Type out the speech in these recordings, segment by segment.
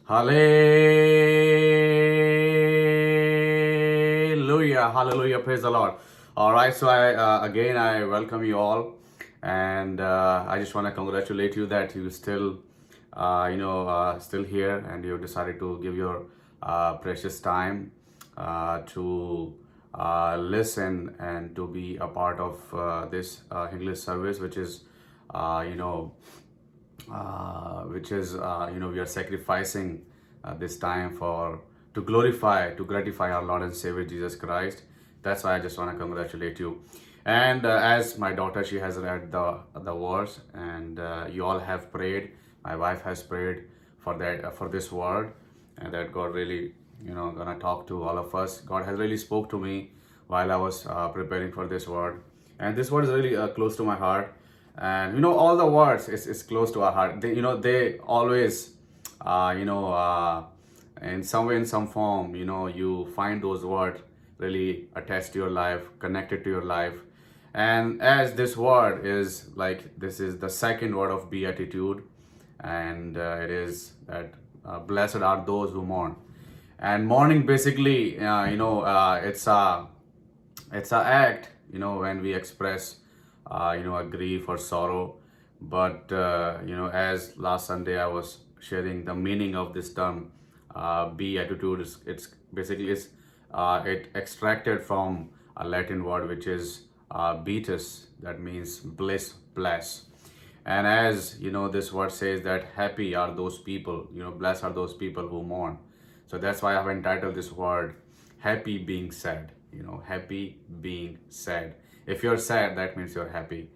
Hallelujah, hallelujah, praise the Lord. All right, so I welcome you all, and I just want to congratulate you that you still, still here, and you decided to give your precious time to listen and to be a part of this English service, which is, you know which is we are sacrificing this time for to glorify to gratify our Lord and Savior Jesus Christ. That's why I just want to congratulate you. And as my daughter, she has read the words, and you all have prayed. My wife has prayed for that for this word, and that God really gonna talk to all of us. God has really spoke to me while I was preparing for this word, and this word is really close to my heart. And all the words is close to our heart. They always in some way, in some form, you find those words really attached to your life, connected to your life. And as this word is like, this is the second word of beatitude, and it is that blessed are those who mourn. And mourning basically, it's a act, when we express a grief or sorrow. But as last Sunday I was sharing the meaning of this term, beatitude, it's basically it extracted from a Latin word which is beatus, that means bliss, bless. And as this word says that happy are those people, blessed are those people who mourn. So that's why I've entitled this word happy being sad. Happy being sad. If you're sad, that means you're happy.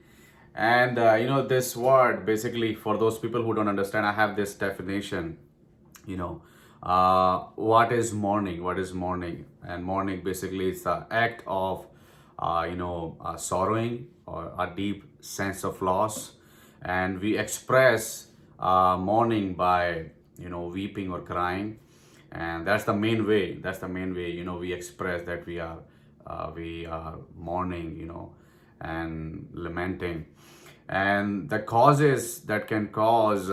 And this word basically, for those people who don't understand, I have this definition. What is mourning? What is mourning? And mourning basically is the act of sorrowing or a deep sense of loss. And we express mourning by weeping or crying. And that's the main way. We express that we are mourning, and lamenting. And the causes that can cause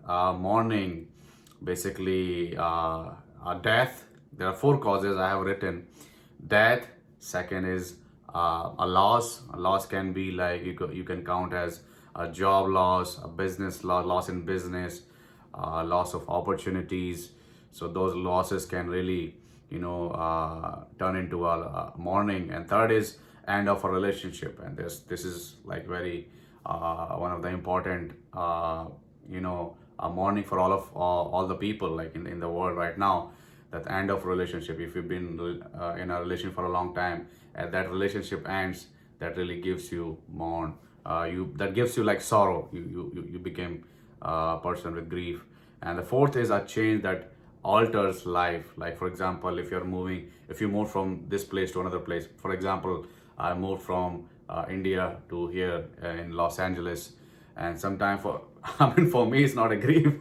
mourning, basically death. There are four causes I have written. Death. Second is a loss. A loss can be like, you can count as a job loss, a business loss in business, loss of opportunities. So those losses can really turn into a mourning. And third is end of a relationship. And this is like very one of the important a mourning for all the people, like in the world right now. That end of relationship, if you've been in a relation for a long time, and that relationship ends, that really gives you mourn. That gives you like sorrow. You became a person with grief. And the fourth is a change that alters life. Like for example, if you move from this place to another place. For example, I moved from India to here in Los Angeles. And sometimes for me it's not a grief.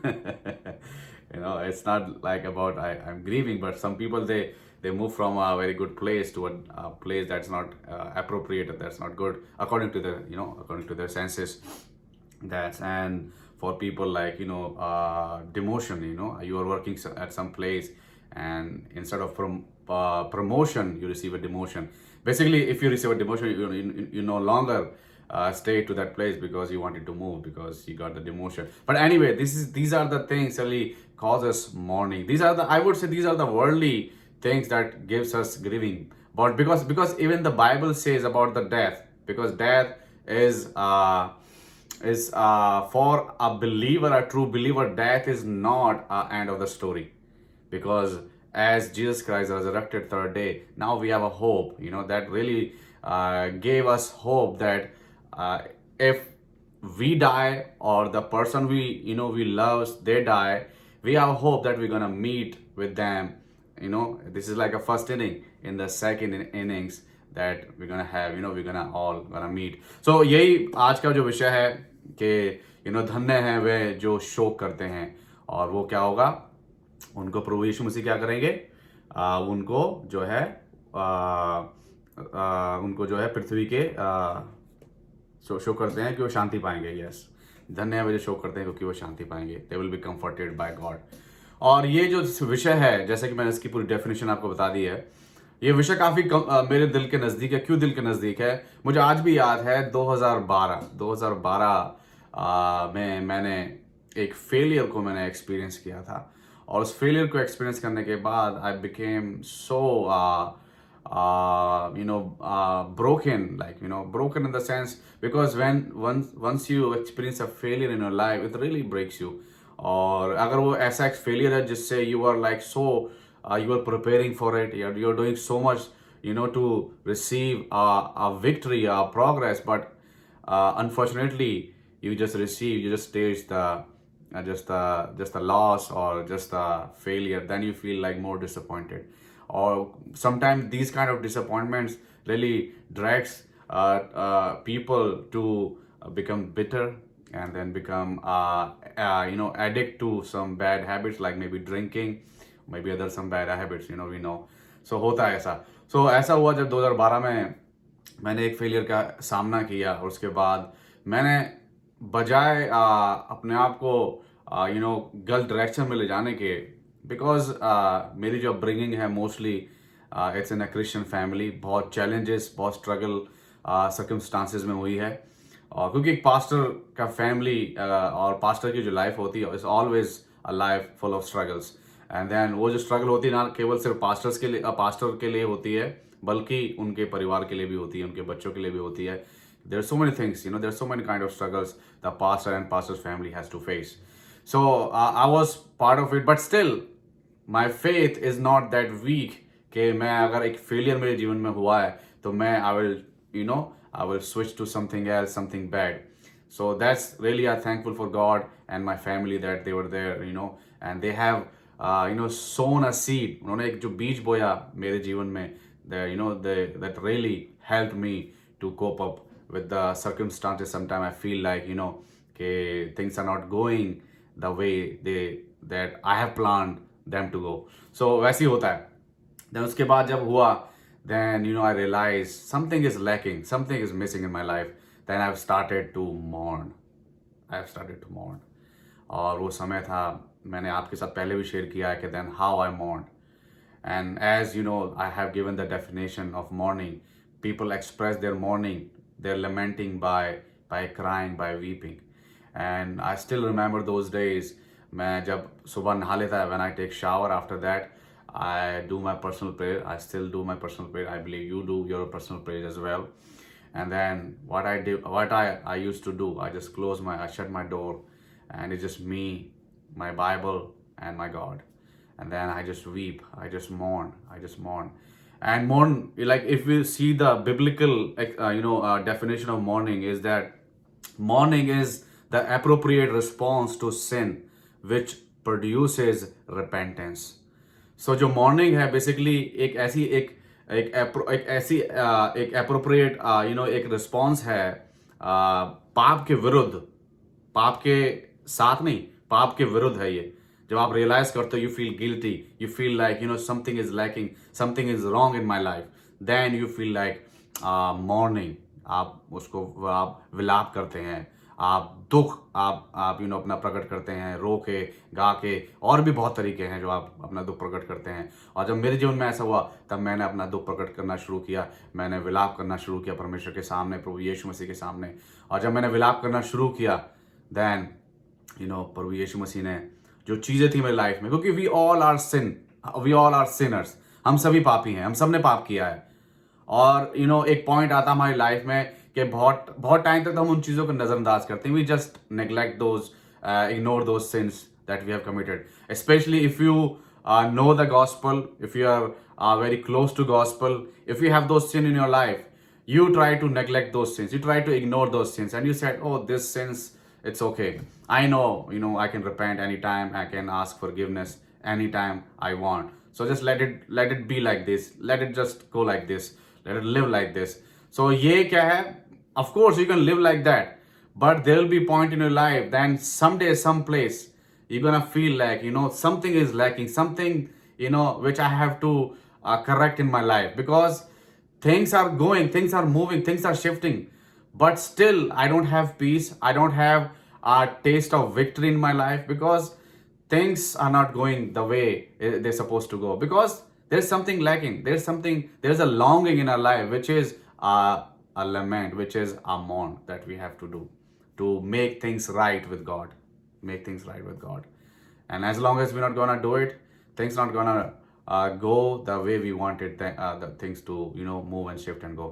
It's not like about I'm grieving. But some people, they move from a very good place to a place that's not appropriate, that's not good according to their senses. And for people like demotion. You are working at some place, and instead of promotion, you receive a demotion. Basically, if you receive a demotion, you no longer stay to that place because you wanted to move, because you got the demotion. But anyway, these are the things really causes mourning. I would say these are the worldly things that gives us grieving. But because even the Bible says about the death, because death is for a believer, a true believer, death is not a end of the story. Because as Jesus Christ resurrected third day, now we have a hope, that really gave us hope that if we die, or the person we love, they die, we have hope that we're gonna meet with them. This is like a first inning. In the second innings, that we're gonna have, we're gonna all gonna meet. So यही आज का जो विषय है कि धन्य हैं वे जो शोक करते हैं, और वो क्या होगा, उनको प्रभु यीशु मसीह क्या करेंगे, उनको जो है पृथ्वी के शो करते हैं कि वो शांति पाएंगे. यस, धन्य है वे जो शोक करते हैं क्योंकि वो शांति पाएंगे. They will be comforted by God. और ये जो विषय है, जैसे कि मैंने इसकी पूरी डेफिनेशन आपको बता दी है, ये विषय काफ़ी मेरे दिल के नज़दीक है। क्यों दिल के नज़दीक है? मुझे आज भी याद है 2012 में मैंने एक फेलियर को मैंने एक्सपीरियंस किया था। और उस फेलियर को एक्सपीरियंस करने के बाद I became so broken in the sense, because when once you experience a failure in your life, it really breaks you. और अगर वो ऐसा एक फेलियर है जिससे you are like so you are preparing for it, you're doing so much to receive a victory, a progress, but unfortunately you just taste the just the loss or just the failure, then you feel like more disappointed. Or sometimes these kind of disappointments really drags people to become bitter, and then become addict to some bad habits, like maybe drinking, maybe other some bad habits, we know. So होता है ऐसा. So ऐसा हुआ जब 2012 में मैंने एक failure का सामना किया, और उसके बाद मैंने बजाय अपने आप को गलत डायरेक्शन में ले जाने के, बिकॉज मेरी जो अपब्रिंगिंग है mostly it's in a Christian family, बहुत चैलेंजेस, बहुत स्ट्रगल सर्कमस्टांसेस में हुई है। और क्योंकि एक पास्टर का फैमिली और पास्टर की जो लाइफ होती है, it's always a life full of struggles. And then वो जो स्ट्रगल होती है ना केवल सिर्फ पास्टर के लिए होती है, बल्कि उनके परिवार के लिए भी होती है, उनके बच्चों के लिए भी होती है। There are so many things, there are so many kind of struggles the pastor and pastor's family has to face. So I was part of it, but still my faith is not that weak कि मैं अगर एक failure मेरे जीवन में हुआ है तो मैं I will switch to something else, something bad. So that's really I'm thankful for God and my family that they were there, and they have sown a seed. उन्होंने एक जो बीज बोया मेरे जीवन में, that really helped me to cope up with the circumstances. Sometimes I feel like कि things are not going the way that I have planned them to go. So वैसे ही होता है. Then उसके बाद जब हुआ, then I realized something is lacking, something is missing in my life. Then I've started to mourn. और वो समय था, मैंने आपके साथ पहले भी शेयर किया है कि then how I mourned. And as you know, I have given the definition of mourning. People express their mourning, their lamenting by crying, by weeping. And I still remember those days. मैं जब सुबह नहा लेता है, when I take shower, after that I do my personal prayer. I still do my personal prayer. I believe you do your personal prayer as well. And then what I used to do, I shut my door, and it's just me, my Bible, and my God. And then I just weep, I just mourn. And mourn, like if we see the biblical definition of mourning, is that mourning is the appropriate response to sin which produces repentance. So जो mourning है basically एक appropriate एक response है पाप के विरुद्ध, पाप के साथ नहीं, पाप के विरुद्ध है ये। जब आप रियलाइज करते हो, you feel guilty, you feel like something is lacking, something is wrong in my life, then you feel like mourning, आप विलाप करते हैं, आप दुख आप अपना प्रकट करते हैं, रो के, गा के, और भी बहुत तरीके हैं जो आप अपना दुख प्रकट करते हैं। और जब मेरे जीवन में ऐसा हुआ, तब मैंने अपना दुख प्रकट करना शुरू किया, मैंने विलाप करना शुरू किया परमेश्वर के सामने, प्रभु यीशु मसीह के सामने। और जब मैंने विलाप करना शुरू किया, देन प्रभु यीशु मसीह ने जो चीज़ें थी मेरी लाइफ में, क्योंकि वी ऑल आर सिनर्स, हम सभी पापी हैं, हम सब ने पाप किया है। और एक पॉइंट आता हमारी लाइफ में कि बहुत टाइम तक हम उन चीज़ों को नज़रअंदाज करते हैं, we just neglect those, ignore those since that we have committed, specially if you know the gospel, if you are very close to gospel, if you have those sin in your life, you try to neglect those sins, you try to ignore those sins, and you said, oh, this sins, it's okay, I know, I can repent anytime, I can ask forgiveness anytime I want, so just let it be like this, let it just go like this, let it live like this. So ये क्या है, of course you can live like that, but there will be point in your life, then someday, someplace, you're gonna feel like something is lacking, something which I have to correct in my life, because things are going, things are moving, things are shifting, but still I don't have peace, I don't have a taste of victory in my life, because things are not going the way they're supposed to go, because there's something lacking, there's a longing in our life, which is a lament, which is a mourn that we have to make things right with God, make things right with God. And as long as we're not gonna do it, things not gonna go the way we wanted the things to move and shift and go.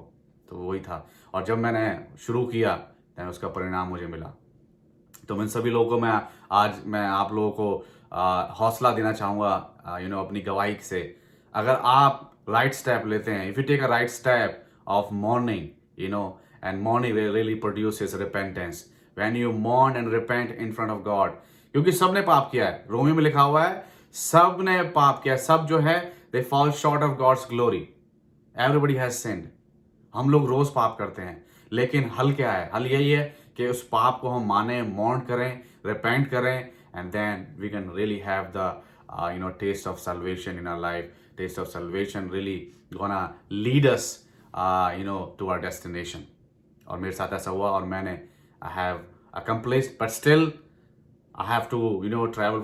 तो वही था, और जब मैंने शुरू किया then उसका परिणाम मुझे मिला. तो मैं सभी लोगों को मैं आप लोगों को हौसला देना चाहूँगा अपनी गवाही से. अगर आप राइट स्टेप लेते हैं, if you take a right step of mourning, and mourning really produces repentance. When you mourn and repent in front of God, क्योंकि सबने पाप किया है. रोमी में लिखा हुआ है सब ने पाप किया, सब जो है they fall short of God's glory. Everybody has sinned. हम लोग रोज पाप करते हैं, लेकिन हल क्या है? हल यही है कि उस पाप को हम माने, मॉर्न करें, रिपेंट करें, and then we can really have the taste of salvation in our life. Taste of salvation really gonna lead us to our destination. और मेरे साथ ऐसा हुआ, और मैंने I have accomplished, but still I have to travel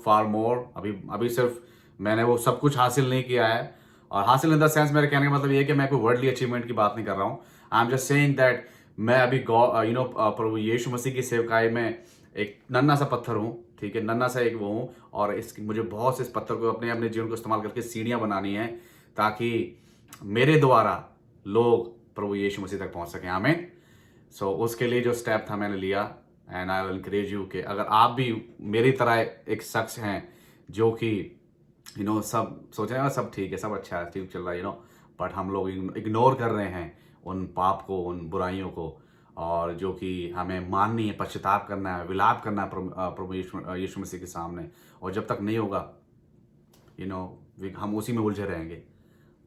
far more. अभी सिर्फ मैंने वो सब कुछ हासिल नहीं किया है, और हासिल इन द सेंस मेरे कहने का मतलब ये है कि मैं कोई वर्ल्डली अचीवमेंट की बात नहीं कर रहा हूँ. I am just saying that मैं अभी प्रभु यीशु मसीह की सेवकाई में एक नन्हा सा पत्थर हूँ, ठीक है, नन्हा सा एक वो हूँ, और मुझे बहुत से इस पत्थर को अपने जीवन को इस्तेमाल करके सीढ़ियाँ बनानी है, ताकि मेरे द्वारा लोग प्रभु यीशु मसीह तक पहुँच सकें. आमीन. सो उसके लिए जो स्टेप था मैंने लिया, and I will encourage you कि अगर आप भी मेरी तरह एक शख्स हैं जो कि सब सोच रहे हैं सब ठीक है, सब अच्छा है, ठीक चल रहा है, बट हम लोग इग्नोर कर रहे हैं उन पाप को, उन बुराइयों को, और जो कि हमें माननी है, पश्चाताप करना है, विलाप करना है प्रभु यीशु मसीह के सामने. और जब तक नहीं होगा हम उसी में उलझे रहेंगे,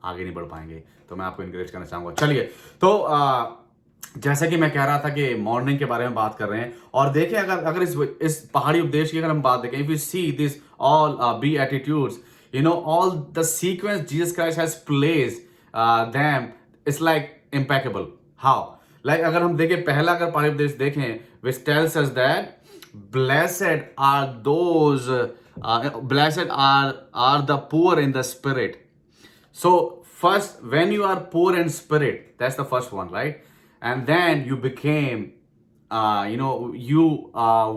आगे नहीं बढ़ पाएंगे. तो मैं आपको इनकरेज करना चाहूँगा. चलिए, तो जैसा कि मैं कह रहा था कि मॉर्निंग के बारे में बात कर रहे हैं, और देखिए अगर इस पहाड़ी उपदेश की अगर हम बात देखें, if you see this all B attitudes, all the sequence Jesus Christ has placed them is like impeccable. How? Like अगर हम देखें पहला अगर पहाड़ी उपदेश देखें, which tells us that blessed are those blessed are the poor in the spirit. So first, when you are poor in spirit, that's the first one, right? And then you became you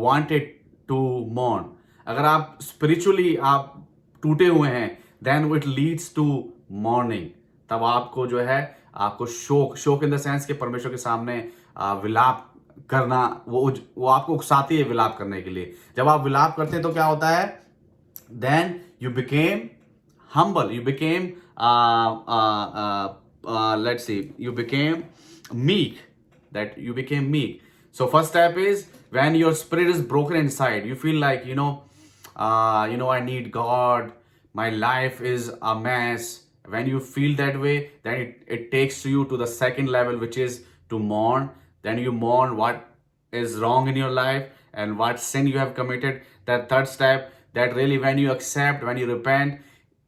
wanted to mourn. अगर आप spiritually आप टूटे हुए हैं, then it leads to mourning. तब आपको जो है आपको शोक इन द सेंस के परमेश्वर के सामने विलाप करना, वो आपको उकसाती है विलाप करने के लिए. जब आप विलाप करते हैं तो क्या होता है? then you became humble, you became let's see, you became meek. So first step is when your spirit is broken inside, you feel like I need God, my life is a mess. When you feel that way, then it takes you to the second level, which is to mourn. Then you mourn what is wrong in your life and what sin you have committed. That third step, that really when you accept, when you repent,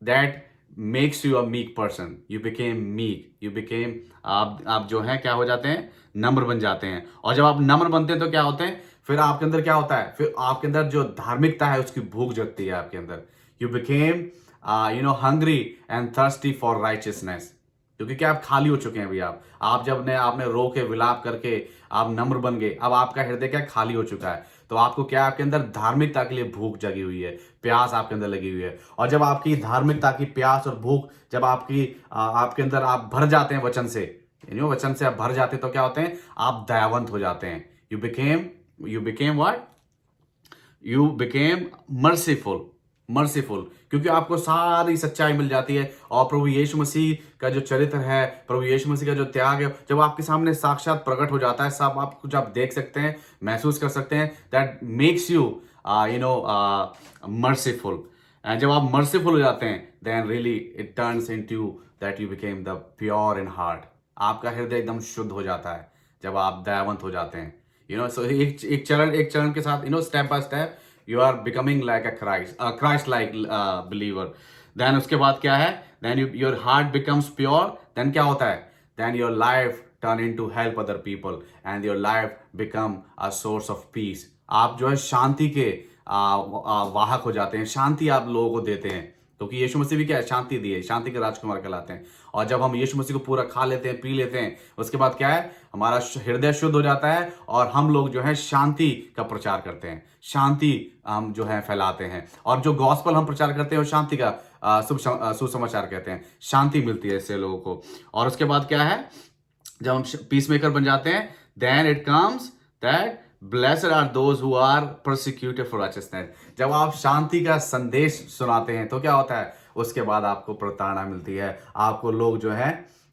that makes you a meek person. You became meek. You became आप जो हैं क्या हो जाते हैं? नम्र बन जाते हैं. और जब आप नम्र बनते हैं तो क्या होते हैं? फिर आपके अंदर क्या होता है? फिर आपके अंदर जो धार्मिकता है उसकी भूख जगती है आपके अंदर. You became hungry and thirsty for righteousness. क्योंकि क्या आप खाली हो चुके हैं अभी. आप जब ने आपने रो के विलाप करके आप नम्र बन गए, अब आपका हृदय क्या खाली हो चुका है. तो आपको क्या आपके अंदर धार्मिकता के लिए भूख जगी हुई है, प्यास आपके अंदर लगी हुई है. और जब आपकी धार्मिकता की प्यास और भूख जब आपके अंदर आप भर जाते हैं वचन से, वचन से आप भर जाते हैं, तो क्या होते हैं? आप दयावंत हो जाते हैं. You became what? You became merciful. क्योंकि आपको सारी सच्चाई मिल जाती है, और प्रभु यीशु मसीह का जो चरित्र है, प्रभु यीशु मसीह का जो त्याग है, जब आपके सामने साक्षात प्रकट हो जाता है, सब आप कुछ आप देख सकते हैं, महसूस कर सकते हैं. That makes you merciful. And जब आप मर्सीफुल हो जाते हैं, then really it turns into that you became the pure in heart. आपका हृदय एकदम शुद्ध हो जाता है जब आप दयावंत हो जाते हैं. सो एक चरण के साथ step by step you are becoming like a Christ like believer. Then उसके बाद क्या है? Then your heart becomes pure. Then क्या होता है? Then your life turn into help other people and your life become a source of peace. आप जो है शांति के वाहक हो जाते हैं, शांति आप लोगों को देते हैं, क्योंकि यीशु मसीह भी क्या है, शांति दी है, शांति के राजकुमार कहलाते हैं। और जब हम यीशु मसीह को पूरा खा लेते हैं, पी लेते हैं, उसके बाद क्या है, हमारा हृदय शुद्ध हो जाता है और हम लोग जो है शांति का प्रचार करते हैं, शांति हम जो है फैलाते हैं। और जो गॉस्पल हम प्रचार करते हैं वो शांति का सुसमाचार कहते हैं, शांति मिलती है इससे लोगों को। और उसके बाद क्या है, जब हम पीस मेकर बन जाते हैं, then it comes that blessed are those who are persecuted for righteousness. जब आप शांति का संदेश सुनाते हैं तो क्या होता है, उसके बाद आपको प्रताड़ना मिलती है, आपको लोग जो है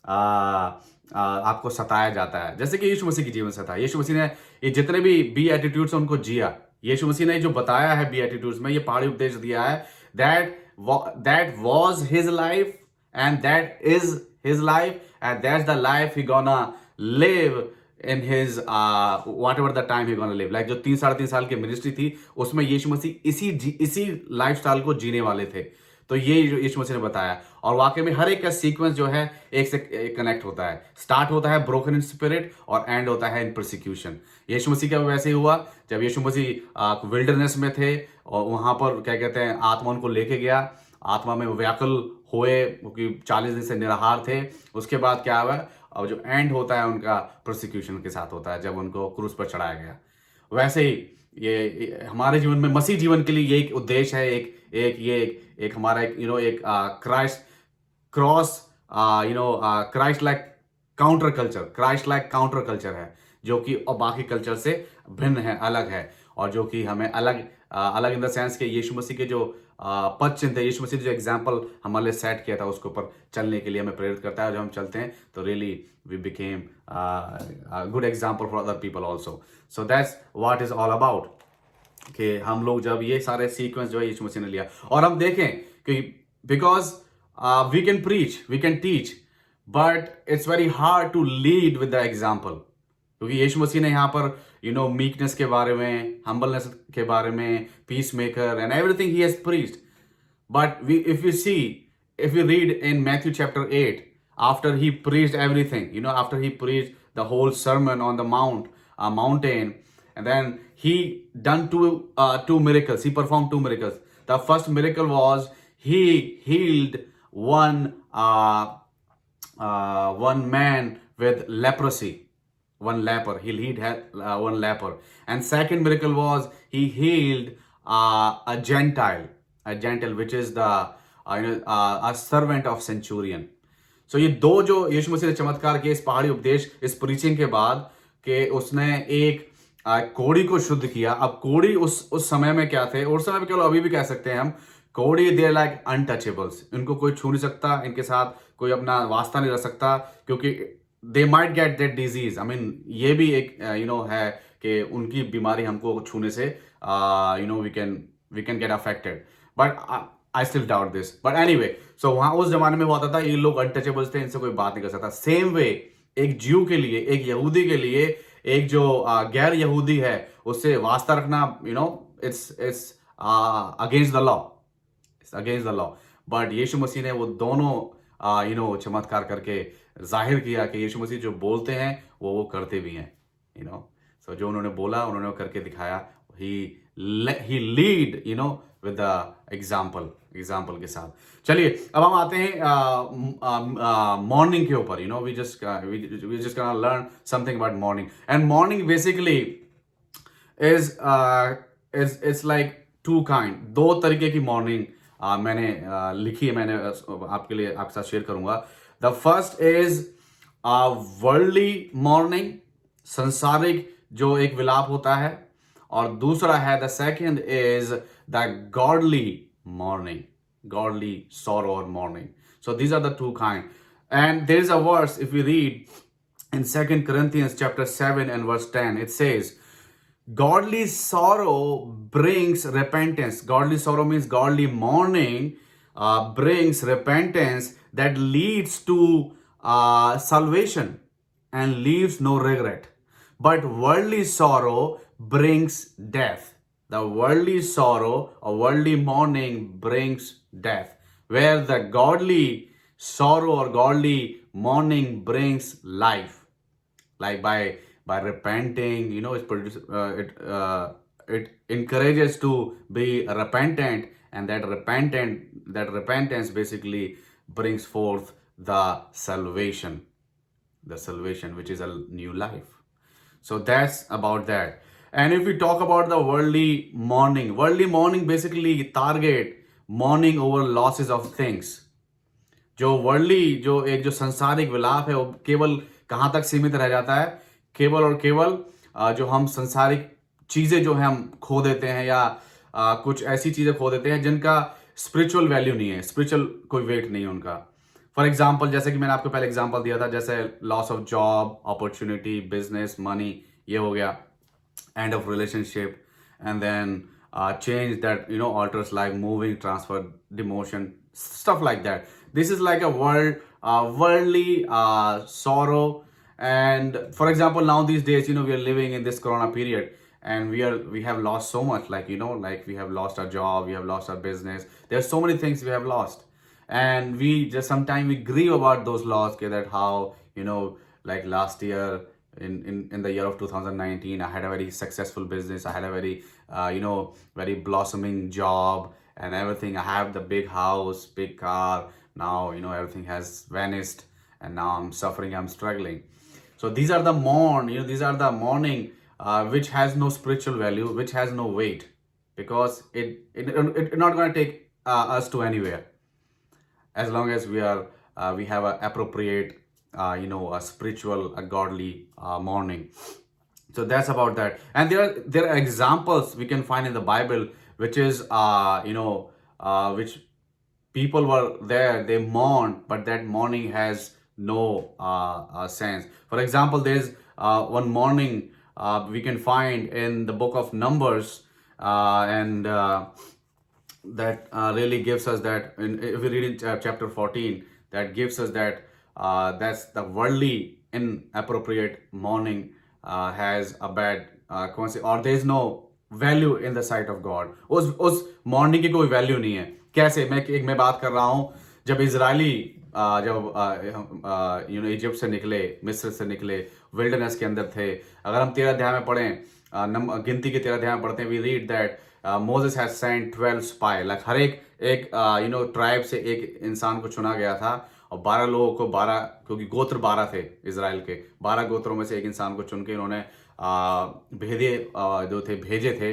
आपको सताया जाता है, जैसे कि यीशु मसीह के जीवन से था। यीशु मसीह ने ये जितने भी बी एटीट्यूड्स हैं उनको जिया। यीशु मसीह ने जो बताया है बी एटीट्यूड्स में, ये पहाड़ी उपदेश दिया है, that was his life and that is his life and that's the life he gonna live in his whatever the time he gonna live, like जो 3-3.5 साल की मिनिस्ट्री थी उसमें यीशु मसीह इसी लाइफस्टाइल को जीने वाले थे। तो ये जो यीशु मसीह ने बताया, और वाकई में हर एक का सीक्वेंस जो है एक से कनेक्ट होता है। स्टार्ट होता है ब्रोकन इन स्पिरिट और एंड होता है इन परसिक्यूशन। यीशु मसीह का वैसे ही हुआ, जब यीशु मसीह विल्डरनेस में थे और वहां पर क्या कहते हैं, आत्मा उनको लेके गया, आत्मा में व्याकुल हुए क्योंकि 40 दिन से निराहार थे। उसके बाद क्या हुआ, अब जो एंड होता है उनका प्रोसिक्यूशन के साथ होता है, जब उनको क्रूस पर चढ़ाया गया। वैसे ही ये हमारे जीवन में, मसीह जीवन के लिए ये एक उद्देश्य है, एक हमारा एक Christ cross Christ like counter culture है, जो कि बाकी कल्चर से भिन्न है, अलग है, और जो कि हमें अलग इन द सेंस के यीशु मसीह के जो पद चिन्ह थे, यीशु मसीह जो एग्जाम्पल हमारे लिए सेट किया था उसके ऊपर चलने के लिए हमें प्रेरित करता है। और जब हम चलते हैं तो really we became good example for other people also. So that's what is all about, कि हम लोग जब ये सारे सीक्वेंस जो है यीशु मसीह ने लिया, और हम देखें कि because we can preach, we can teach, but it's very hard to lead with the example, क्योंकि यीशु मसीह ने यहाँ पर मीकनेस के बारे में, हम्बलनेस के बारे में, peace maker and everything he has preached. But if you read in Matthew chapter 8, after he preached everything, after he preached the whole sermon on the mountain, and then he done two miracles, he performed two miracles. The first miracle was he healed one man with leprosy. One leper, he healed one leper. And second miracle was he healed a Gentile, which is a servant of centurion. So ये दो जो यीशु मसीह ने चमत्कार किए इस पहाड़ी उपदेश, इस प्रीचिंग के बाद, कि उसने एक कोढ़ी को शुद्ध किया। अब कोढ़ी उस समय में क्या थे, उस समय में क्या, अभी भी कह सकते हैं हम, कोढ़ी दे लाइक अनटचेबल्स, इनको कोई छू नहीं सकता, इनके साथ कोई अपना वास्ता नहीं रख सकता, क्योंकि they might get that disease. I mean, ये भी एक है कि उनकी बीमारी हमको छूने से we can get affected. But I still doubt this. But anyway, so वहाँ उस जमाने में वो आता था, ये लोग अनटचेबल्स थे, इनसे कोई बात नहीं कर सकता। सेम वे एक ज्यू के लिए, एक यहूदी के लिए, एक जो गैर यहूदी है, उससे वास्ता रखना, it's against the law. It's against the law. But यीशु मसीह ने वो दोनों चमत्कार करके जाहिर किया कि यीशु मसीह जो बोलते हैं वो करते भी हैं। सो जो उन्होंने बोला उन्होंने करके दिखाया। he lead with the example के साथ। चलिए अब हम आते हैं मॉर्निंग के ऊपर। we just gonna learn something about morning. And morning basically is it's like two kind, दो तरीके की मॉर्निंग मैंने लिखी है, मैंने आपके लिए आपके साथ शेयर करूंगा। The first is worldly morning, संसारिक जो एक विलाप होता है, और दूसरा है the second is the godly morning, godly sorrow or morning. So these are the two kind. And there is a verse, if we read in 2 Corinthians chapter 7 and verse 10, it says, godly sorrow brings repentance. Godly sorrow means godly mourning brings repentance that leads to salvation and leaves no regret. But worldly sorrow brings death. The worldly sorrow or worldly mourning brings death. Where the godly sorrow or godly mourning brings life. Like by repenting, it encourages to be repentant, and that repentance basically brings forth the salvation which is a new life. So that's about that. And if we talk about the worldly morning basically target mourning over losses of things. जो worldly जो एक जो सांसारिक विलाप है वो केवल कहाँ तक सीमित रह जाता है, केवल और केवल जो हम सांसारिक चीजें जो है हम खो देते हैं, या कुछ ऐसी चीजें खो देते हैं जिनका स्पिरिचुअल वैल्यू नहीं है, स्पिरिचुअल कोई वेट नहीं है उनका. फॉर एग्जाम्पल, जैसे कि मैंने आपको पहले एग्जाम्पल दिया था, जैसे loss of job, opportunity, business, money, ये हो गया. End of relationship, and then change that alters life, moving, transfer, demotion, stuff like that. This is like a worldly sorrow. And for example, now these days, we are living in this corona period, and we have lost so much, like like we have lost our job, we have lost our business. There's so many things we have lost, and we just sometimes we grieve about those loss, okay, that how like last year, in the year of 2019, I had a very successful business, I had a very very blossoming job and everything. I have the big house, big car. Now everything has vanished, and now I'm suffering, I'm struggling. So these are the mourning which has no spiritual value, which has no weight, because it not going to take us to anywhere, as long as we have a appropriate a spiritual, a godly mourning. So that's about that. And there are examples we can find in the Bible, which is which people were there, they mourn, but that mourning has no sense. For example, there's one mourning we can find in the book of Numbers, and that really gives us that, if we read in chapter 14, that gives us that that's the worldly inappropriate mourning has a bad consequence, or there is no value in the sight of God. उस mourning की कोई value नहीं है. कैसे? मैं बात कर रहा हूँ, जब इजरायली जब इजिप्ट से निकले, मिस्र से निकले, विल्डरनेस के अंदर थे. अगर हम 13 अध्याय में पढ़ें, गिनती के 13 अध्याय में पढ़ते हैं, we read that Moses has sent 12 spy. like हर एक ट्राइब से एक इंसान को चुना गया था, और 12 लोगों को, 12 क्योंकि गोत्र 12 थे इजराइल के, 12 गोत्रों में से एक इंसान को चुन के इन्होंने भेजे थे.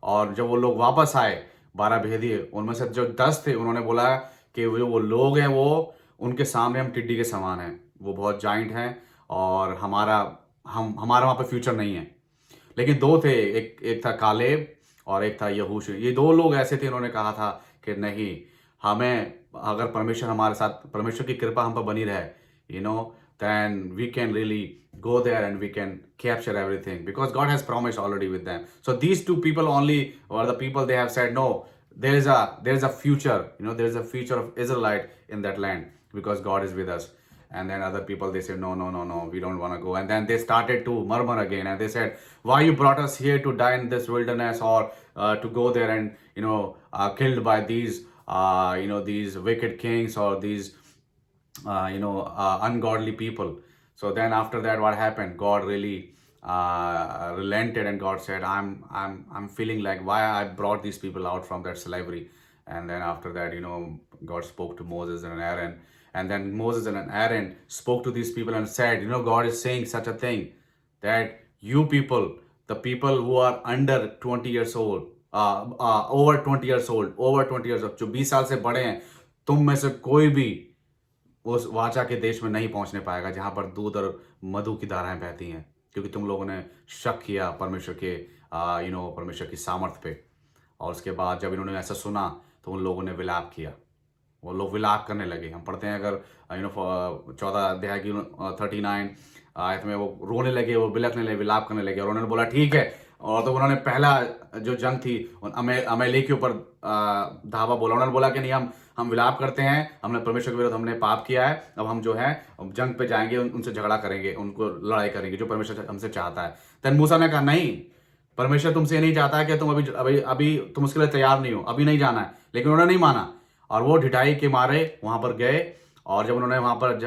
और जब वो लोग वापस आए, 12 भेदिए, उनमें से जो 10 थे, उन्होंने बोला कि वो लोग हैं, वो उनके सामने हम टिड्डी के समान हैं, वो बहुत जाइंट हैं, और हमारा वहाँ पे फ्यूचर नहीं है. लेकिन 2 थे, एक था कालेब और एक था यहोशू. ये 2 लोग ऐसे थे, इन्होंने कहा था कि नहीं, हमें अगर परमेश्वर हमारे साथ, परमेश्वर की कृपा हम पर बनी रहे, then we can really go there and we can capture everything, because God has promised already with them. So these 2 people only were the people, they have said, no, there is a future, there is a future of Israelite in that land, because God is with us. And then other people, they said, no, we don't want to go. And then they started to murmur again, and they said, why you brought us here to die in this wilderness, or to go there and killed by these these wicked kings, or these ungodly people. So then after that, what happened? God really relented, and God said, I'm feeling like why I brought these people out from that slavery. And then after that, God spoke to Moses and Aaron, and then Moses and Aaron spoke to these people and said, God is saying such a thing, that you people, the people who are under 20 years old, over 20 years old, जो 20 साल से बड़े हैं, तुम में से कोई भी उस वाचा के देश में नहीं पहुंचने पाएगा जहां पर दूध और मधु की धाराएं बहती हैं, क्योंकि तुम लोगों ने शक किया परमेश्वर के परमेश्वर की सामर्थ पे. और उसके बाद जब इन्होंने ऐसा सुना, तो उन लोगों ने विलाप किया, वो लोग विलाप करने लगे. हम पढ़ते हैं अगर 14 अध्याय की 39 आयत में, वो रोने लगे, वो बिलखने लगे, विलाप करने लगे. और उन्होंने बोला ठीक है. और तो उन्होंने पहला जो जंग थी अमेलेक के ऊपर धावा बोला. उन्होंने बोला कि नहीं, हम विलाप करते हैं, हमने परमेश्वर के विरुद्ध हमने पाप किया है, अब हम जो है जंग पे जाएंगे, उनसे झगड़ा करेंगे, उनको लड़ाई करेंगे, जो परमेश्वर हमसे चाहता है. तब मूसा ने कहा नहीं, परमेश्वर तुमसे नहीं चाहता है कि तुम अभी तुम उसके लिए तैयार नहीं हो, अभी नहीं जाना है. लेकिन उन्होंने नहीं माना, और वो ढिठाई के मारे वहां पर गए, और जब उन्होंने वहां पर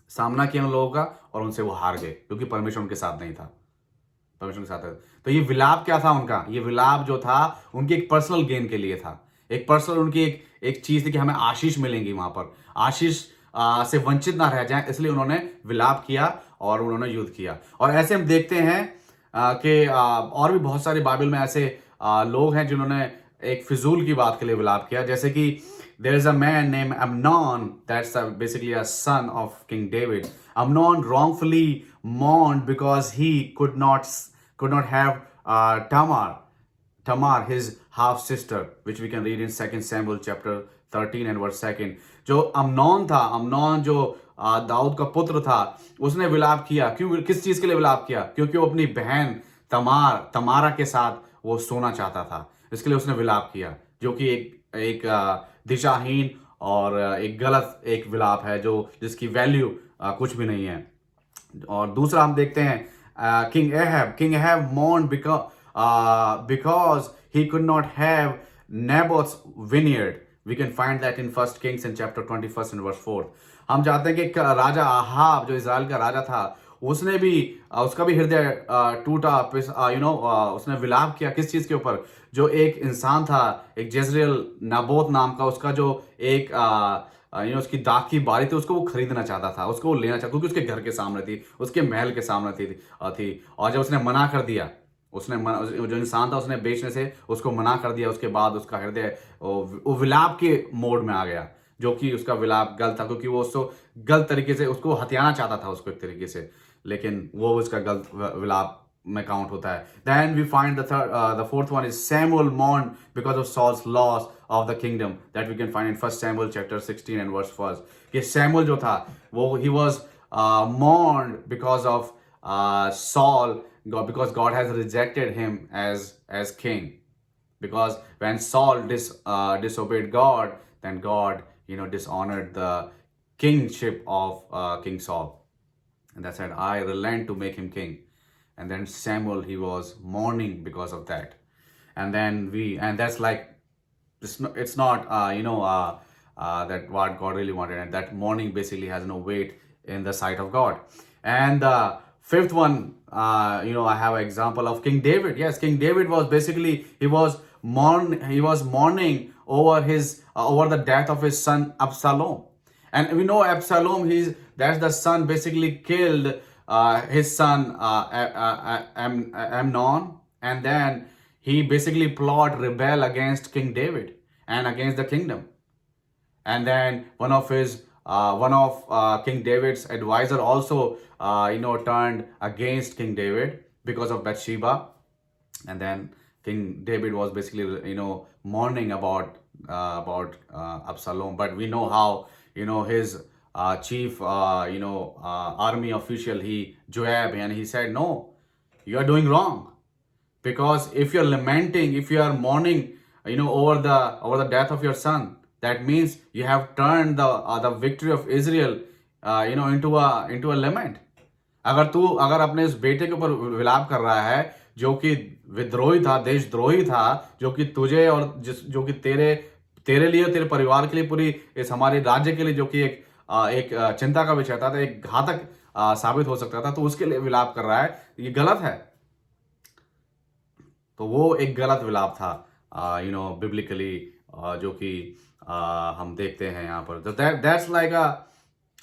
सामना किया उन लोगों का, और उनसे वो हार गए, क्योंकि परमेश्वर उनके साथ नहीं था. परमेश्वर के साथ है। तो ये विलाप क्या था उनका? ये विलाप जो था उनके एक पर्सनल गेन के लिए था। एक पर्सनल उनकी एक चीज थी कि हमें आशीष मिलेंगी, वहां पर आशीष से वंचित ना रह जाए, इसलिए उन्होंने विलाप किया और उन्होंने युद्ध किया। और ऐसे हम देखते हैं कि और भी बहुत सारे बाइबल में ऐसे लोग हैं जिन्होंने एक फिजूल की बात के लिए विलाप किया। जैसे कि there is a man named Amnon, that's basically a son of King David. Amnon wrongfully mourned because he could not have Tamar, his half sister, which we can read in 2 Samuel chapter 13 and verse 2. जो अमनोन था, अमनोन जो दाऊद का पुत्र था, उसने विलाप किया। क्यों? किस चीज के लिए विलाप किया? क्योंकि वो अपनी बहन तमारा के साथ वो सोना चाहता था, इसके लिए उसने विलाप किया, जो कि एक दिशाहीन और एक गलत एक विलाप है, जो जिसकी वैल्यू कुछ भी नहीं है। और दूसरा हम देखते हैं king अहब mourned because he could not have Naboth's vineyard. We can find that in 1 Kings in chapter 21 and verse 4. हम जानते हैं कि राजा आहाब जो इजराइल का राजा था, उसने भी उसका भी हृदय टूटा, उसने विलाप किया। किस चीज के ऊपर? जो एक इंसान था, एक जेजरेल नाबोत नाम का, उसका जो एक उसकी दाख की बारी थी, उसको वो खरीदना चाहता था, उसको वो लेना चाहता, क्योंकि उसके घर के सामने थी, उसके महल के सामने थी। और जब उसने मना कर दिया, जो इंसान था उसने बेचने से उसको मना कर दिया, उसके बाद उसका हृदय वो विलाप के मोड में आ गया, जो कि उसका विलाप गलत था, क्योंकि वो उसको गलत तरीके से उसको हथियाना चाहता था उसको एक तरीके से, लेकिन वो उसका गलत विलाप में काउंट होता है। Then we find the fourth one is Samuel mourned because of Saul's loss of the kingdom, that we can find in 1 Samuel chapter 16 and verse 1. कि सैमुअल जो था वो he was mourned because of Saul, because God has rejected him as king. Because when Saul disobeyed God, then God dishonored the kingship of King Saul, and that said, I relent to make him king. And then Samuel, he was mourning because of that. And then and that's like, it's not that what God really wanted, and that mourning basically has no weight in the sight of God. And the fifth one, I have an example of King David. Yes, King David was basically, he was mourning over over the death of his son Absalom. And we know Absalom, that's the son basically killed his son Amnon, and then he basically plot rebel against King David and against the kingdom. And then one of King David's advisor also turned against King David because of Bathsheba. And then King David was basically mourning about Absalom. But we know how his chief army official, Joab, and he said, no, you are doing wrong, because if you are lamenting, if you are mourning over the death of your son, that means you have turned the victory of Israel into a lament. अगर अपने इस बेटे के ऊपर विलाप कर रहा है, जो कि विद्रोही था, देशद्रोही था, जो कि तुझे और जो कि तेरे लिए, तेरे परिवार के लिए, पूरी इस हमारे राज्य के लिए, जो कि एक चिंता का विषय था, एक घातक साबित हो सकता था, तो उसके लिए विलाप कर रहा है, ये गलत है। तो वो एक गलत विलाप था बिब्लिकली, जो कि हम देखते हैं यहाँ पर। That's like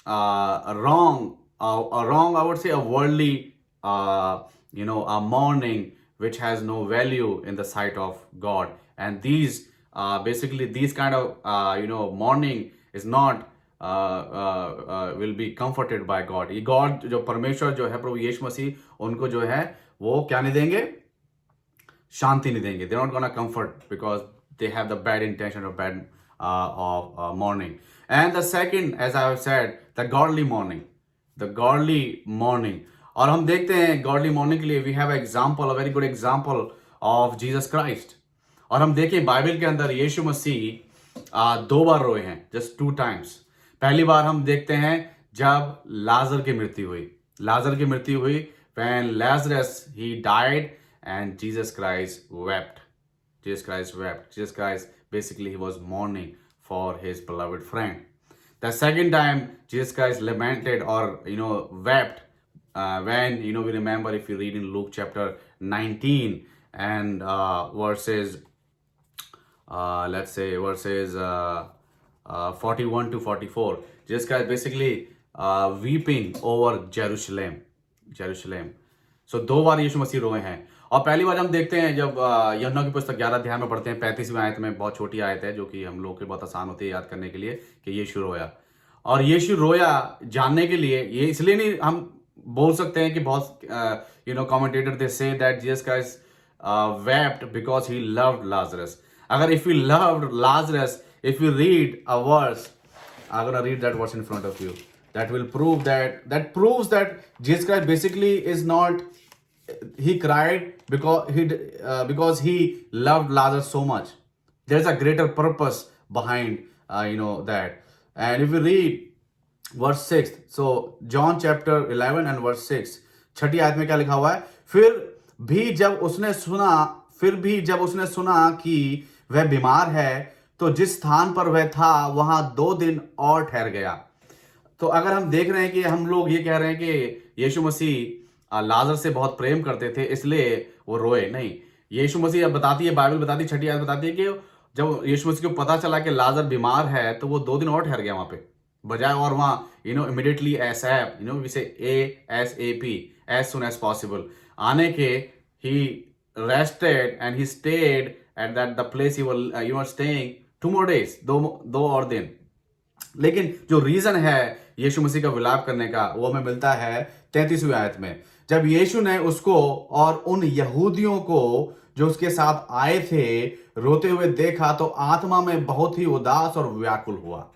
a wrong, I would say a worldly, a mourning which has no value in the sight of God. And these basically, these kind of mourning is not will be comforted by God. ये God जो परमेश्वर जो है, प्रभु यीशु मसीह, उनको जो है वो क्या नहीं देंगे? शांति नहीं देंगे. They're not gonna comfort, because they have the bad intention of bad of mourning. And the second, as I have said, the godly mourning. The godly mourning. और हम देखते हैं godly mourning के लिए we have example, a very good example of Jesus Christ. और हम देखें Bible के अंदर यीशु मसीह 2 बार रोए हैं, just 2 times. पहली बार हम देखते हैं जब लाजर की मृत्यु हुई. लाजर की मृत्यु हुई when Lazarus he died and Jesus Christ wept. Jesus Christ wept. Jesus Christ basically he was mourning for his beloved friend. The second time Jesus Christ lamented or wept when we remember, if you read in Luke chapter 19 and verses let's say verses 41 to 44, Jesus Christ basically weeping over Jerusalem. सो दो बार यीशु मसीह रोए हैं। और पहली बार हम देखते हैं जब यूहन्ना की पुस्तक 11 अध्याय में पढ़ते हैं 35वीं आयत में, बहुत छोटी आयत है जो कि हम लोग के बहुत आसान होती है याद करने के लिए, कि यीशु रोया। और यीशु रोया जानने के लिए, ये इसलिए नहीं हम बोल सकते हैं कि बहुत commentator they say that Jesus Christ wept because he loved Lazarus. अगर if he loved Lazarus, if you read a verse, I'm gonna read that verse in front of you. That will prove that proves that Jesus Christ basically is not. He cried because he loved Lazarus so much. There's a greater purpose behind that. And if you read verse 6, so John chapter 11 and verse 6, छठी आयत में क्या लिखा हुआ है? फिर भी जब उसने सुना कि वह बीमार है, तो जिस स्थान पर वह था वहां 2 दिन और ठहर गया। तो अगर हम देख रहे हैं कि हम लोग ये कह रहे हैं कि यीशु मसीह लाजर से बहुत प्रेम करते थे इसलिए वो रोए, नहीं। यीशु मसीह बताती है, बाइबल बताती है, छठी आयत बताती है कि जब यीशु मसीह को पता चला कि लाजर बीमार है तो वो 2 दिन और ठहर गया वहां पे, बजाय और वहां इमीडिएटली एसएप वी से ASAP, as soon as possible आने के, he rested and he stayed at the place he was staying 2 more days, 2 और दिन। लेकिन जो रीजन है यीशु मसीह का विलाप करने का वो हमें मिलता है 33वीं आयत में, जब यीशु ने उसको और उन यहूदियों को जो उसके साथ आए थे रोते हुए देखा तो आत्मा में बहुत ही उदास और व्याकुल हुआ।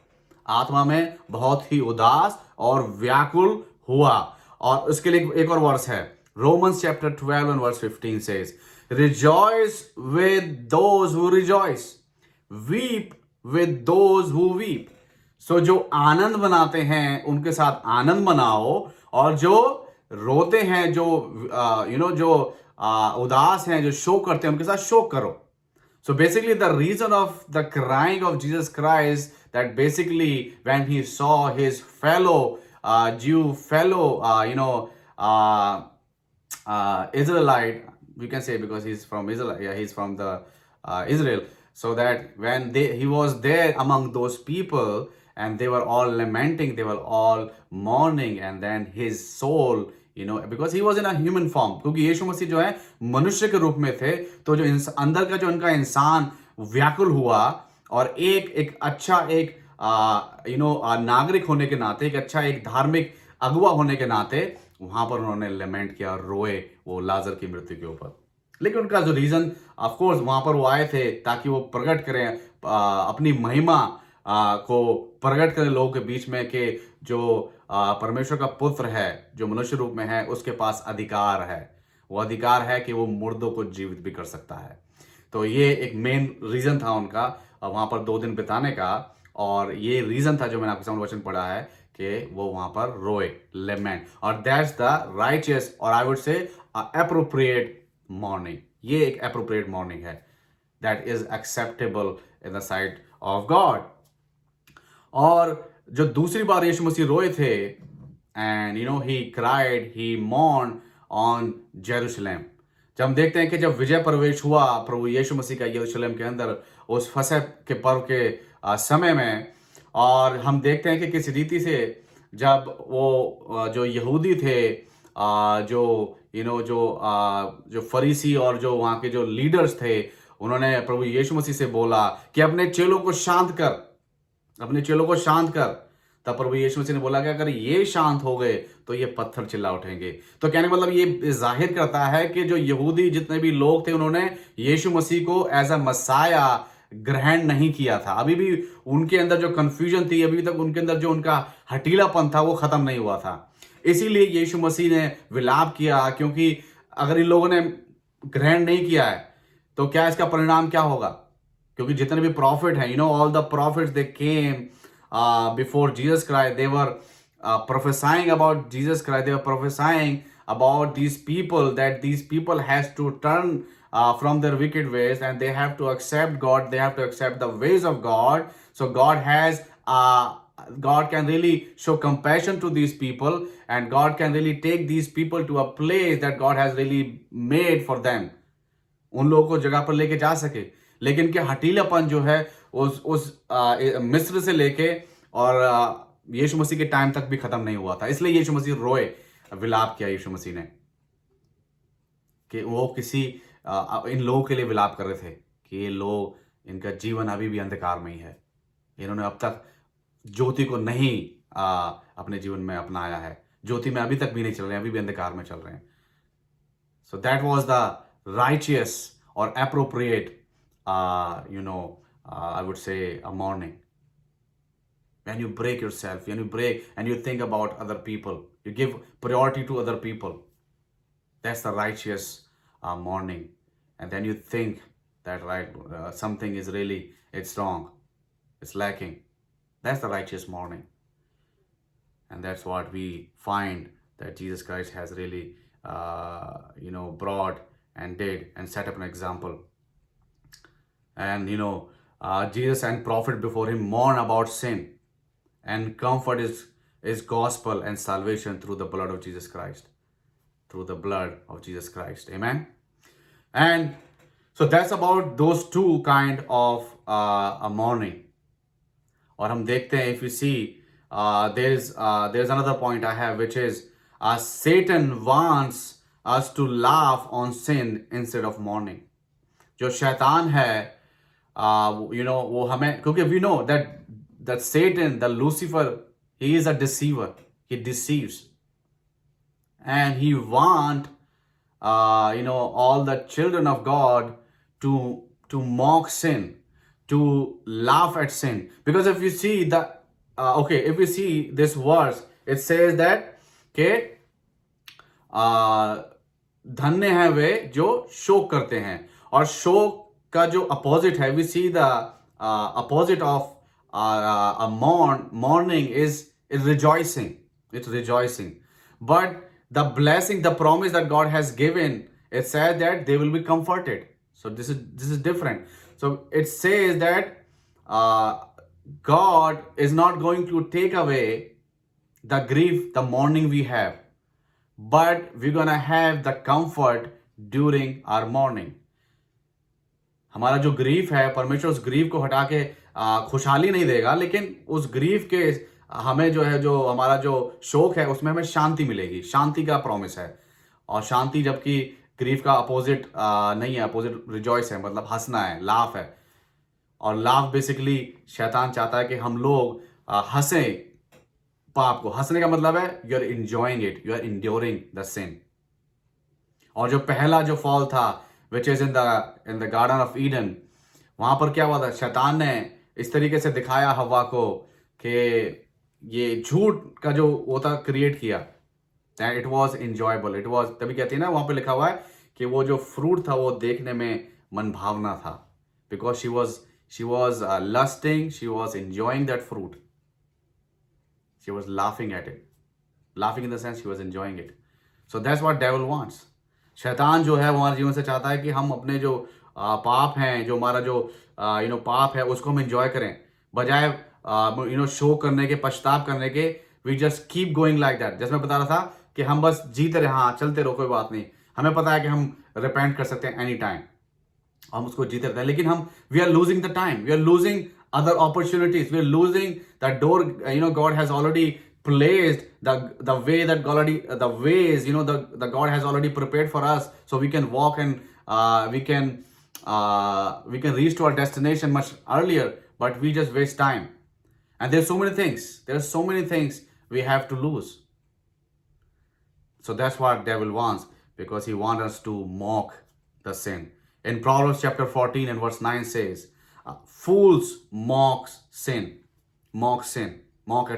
आत्मा में बहुत ही उदास और व्याकुल हुआ। और उसके लिए एक और वर्स है, Romans chapter 12 and verse 15 says, rejoice with those who rejoice, weep with those who weep. So जो आनंद मनाते हैं उनके साथ आनंद मनाओ, और जो रोते हैं, जो उदास हैं, जो शोक करते हैं, उनके साथ शोक करो। So basically the reason of the crying of Jesus Christ, that basically when he saw his fellow Israelite, we can say, because he's from Israel, he's from the Israel, so that when he was there among those people and they were all lamenting, they were all mourning, and then his soul, because he was in a human form, क्योंकि यीशु मसीह जो है मनुष्य के रूप में थे, तो जो अंदर का जो उनका इंसान व्याकुल हुआ, और एक अच्छा नागरिक होने के नाते, एक धार्मिक अगुआ होने के नाते वहां पर उन्होंने लेमेंट किया, रोए वो लाजर की मृत्यु के ऊपर। लेकिन उनका जो रीजन, ऑफ कोर्स वहां पर वो आए थे ताकि वो प्रकट करें अपनी महिमा को प्रकट करें लोगों के बीच में, कि जो परमेश्वर का पुत्र है, जो मनुष्य रूप में है, उसके पास अधिकार है। वो अधिकार है कि वो मुर्दों को जीवित भी कर सकता है। तो ये एक मेन रीजन था उनका वहां पर 2 दिन बिताने का, और ये रीजन था जो मैंने आपके सामने वचन पढ़ा है कि वो वहां पर रोए, लेमेंट। और दैट्स द राइचियस, और I would say appropriate mourning. ये एक एप्रोप्रिएट मॉर्निंग है, that is acceptable in the sight of God. और जो दूसरी बार यीशु मसीह रोए थे, and he cried, he mourn on Jerusalem. जब हम देखते हैं कि जब विजय प्रवेश हुआ प्रभु यीशु मसीह का यरूशलेम के अंदर उस फसह के पर्व के समय में, और हम देखते हैं कि किस रीति से जब वो जो यहूदी थे, जो फरीसी और जो वहाँ के जो लीडर्स थे, उन्होंने प्रभु यीशु मसीह से बोला कि अपने चेलों को शांत कर। तब प्रभु यीशु मसीह ने बोला कि अगर ये शांत हो गए तो ये पत्थर चिल्ला उठेंगे। तो कहने मतलब ये जाहिर करता है कि जो यहूदी जितने भी लोग थे, उन्होंने यीशु मसीह को एज अ मसाया ग्रहण नहीं किया था। अभी भी उनके अंदर जो कंफ्यूजन थी, अभी तक उनके अंदर जो उनका हठीलापन था वो खत्म नहीं हुआ था। इसीलिए यीशु मसीह ने विलाप किया, क्योंकि अगर इन लोगों ने ग्रहण नहीं किया है तो क्या इसका परिणाम क्या होगा? क्योंकि जितने भी प्रॉफिट हैं, all the profits they came before Jesus Christ, they were prophesying about Jesus Christ. They were prophesying about these people, that these people has to turn from their wicked ways, and they have to accept God. They have to accept the ways of God. So God has God can really show compassion to these people, and God can really take these people to a place that God has really made for them. उन लोगों को जगह पर लेके जा सके। लेकिन क्या हठीलापन जो है उस मिस्र से लेके और यीशु मसीह के टाइम तक भी खत्म नहीं हुआ था। इसलिए यीशु मसीह रोए, विलाप किया यीशु मसीह ने, कि वो किसी इन लोगों के लिए विलाप कर रहे थे कि ये लोग, इनका जीवन अभी भी अंधकार में ही है, इन्होंने अब तक ज्योति को नहीं अपने जीवन में अपनाया है, ज्योति में अभी तक भी नहीं चल रहे हैं, अभी भी अंधकार में चल रहे हैं। So that was the righteous or appropriate, I would say a mourning. When you break yourself, when you break and you think about other people, you give priority to other people. That's the righteous mourning. And then you think that something is really, it's wrong, it's lacking. That's the righteous mourning. And that's what we find that Jesus Christ has really, brought and did and set up an example. And Jesus and prophet before him mourn about sin and comfort his gospel and salvation through the blood of Jesus Christ. Through the blood of Jesus Christ. Amen. And so that's about those two kind of a mourning. और हम देखते हैं, if you see, there's another point I have, which is Satan wants us to laugh on sin instead of mourning. जो शैतान है, वो हमें, क्योंकि we know that Satan, the Lucifer, he is a deceiver. He deceives, and he want all the children of God to mock sin, to laugh at sin. Because if you see if you see this verse, it says that, okay, धन्य है वे जो शोक करते हैं। और शोक का जो अपोजिट है, we see the opposite of mourning is rejoicing. It's rejoicing. But the blessing, the promise that God has given, it says that they will be comforted. So this is different. So it says that God is not going to take away the grief, the mourning we have, but we're gonna have the comfort during our mourning. हमारा जो grief है, परमेश्वर उस grief को हटा के खुशहाली नहीं देगा, लेकिन उस ग्रीफ के हमें जो हमारा जो शोक है उसमें हमें शांति मिलेगी। शांति का प्रॉमिस है। और शांति जबकि ग्रीफ का अपोजिट नहीं है, अपोजिट रिजॉइस है, मतलब हंसना है, लाफ है। और लाफ बेसिकली शैतान चाहता है कि हम लोग हंसें पाप को। हंसने का मतलब है you are enjoying it, you are enduring the sin. और जो पहला जो फॉल था, which is in the garden of Eden, वहां पर क्या हुआ था? शैतान ने इस तरीके से दिखाया हवा को कि ये झूठ का जो वो था क्रिएट किया, and it was enjoyable, it was, तभी कहती है ना, वहां पे लिखा हुआ है कि वो जो फ्रूट था वो देखने में मन भावना था, because she was lusting, she was enjoying that fruit, she was laughing at it, laughing in the sense she was enjoying it. So that's what devil wants. शैतान जो है वो हमारे जीवन से चाहता है कि हम अपने जो पाप हैं, जो हमारा जो पाप है, उसको हम एंजॉय करें, बजाय शो करने के, पश्चाताप करने के। We just keep going like that. जैसे मैं बता रहा था कि हम बस जीते रहे, हाँ चलते रहो, कोई बात नहीं, हमें पता है कि हम रिपेंट कर सकते हैं एनी टाइम, हम उसको जीते रहते हैं, लेकिन हम we are losing the time, we are losing other opportunities, we are losing that door. God has already placed the way that God already, the ways, the God has already prepared for us, so we can walk and we can reach to our destination much earlier, but we just waste time. And there's so many things we have to lose. So that's what devil wants, because he wants us to mock the sin. In Proverbs chapter 14 and verse 9 says, fools mock at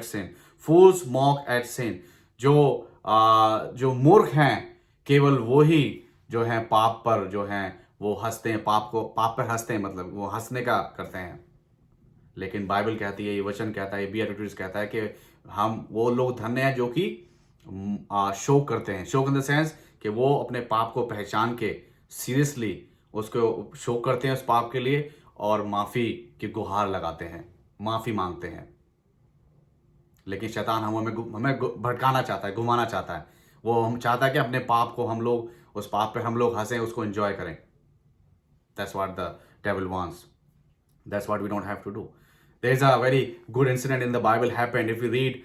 sin. Fools mock at sin. जो मूर्ख हैं, केवल वो ही जो हैं पाप पर जो हैं वो हंसते हैं, पाप पर हंसते हैं, मतलब वो हंसने का करते हैं। लेकिन बाइबल कहती है, ये वचन कहता है, ये बीएटिट्यूड्स कहता है कि हम वो लोग धन्य हैं जो कि शोक करते हैं। शोक इन द सेंस कि वो अपने पाप को पहचान के सीरियसली उसको शोक करते हैं उस पाप के लिए, और माफ़ी की गुहार लगाते हैं, माफ़ी मांगते हैं। लेकिन शैतान हमें भटकाना चाहता है, घुमाना चाहता है। वो हम चाहता है कि अपने पाप को हम लोग, उस पाप पे हम लोग हंसें, उसको एंजॉय करें। That's what the devil wants. That's what we don't have to do. There's a very good incident in the Bible happened. If you read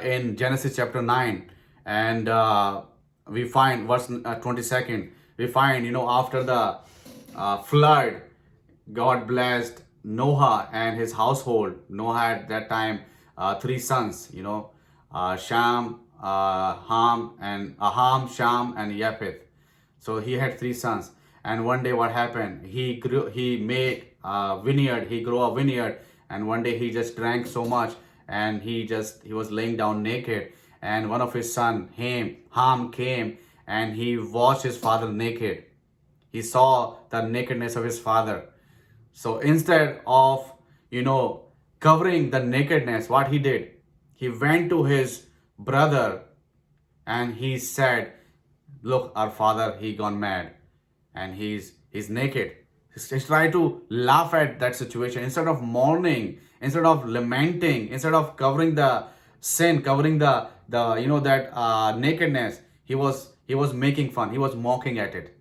in Genesis chapter 9, and we find verse 22nd, we find, after the flood, God blessed Noah and his household. Noah had at that time three sons, Sham, Aham, Sham, and Japheth. So he had three sons. And one day what happened? He made a vineyard, he grew a vineyard, and one day he just drank so much and he was laying down naked. And one of his son, Ham came and he watched his father naked. He saw the nakedness of his father. So instead of, covering the nakedness, what he did, he went to his brother and he said, look, our father, he gone mad and he's naked. He's trying to laugh at that situation. Instead of mourning, instead of lamenting, instead of covering the sin, covering the that nakedness, he was making fun, he was mocking at it.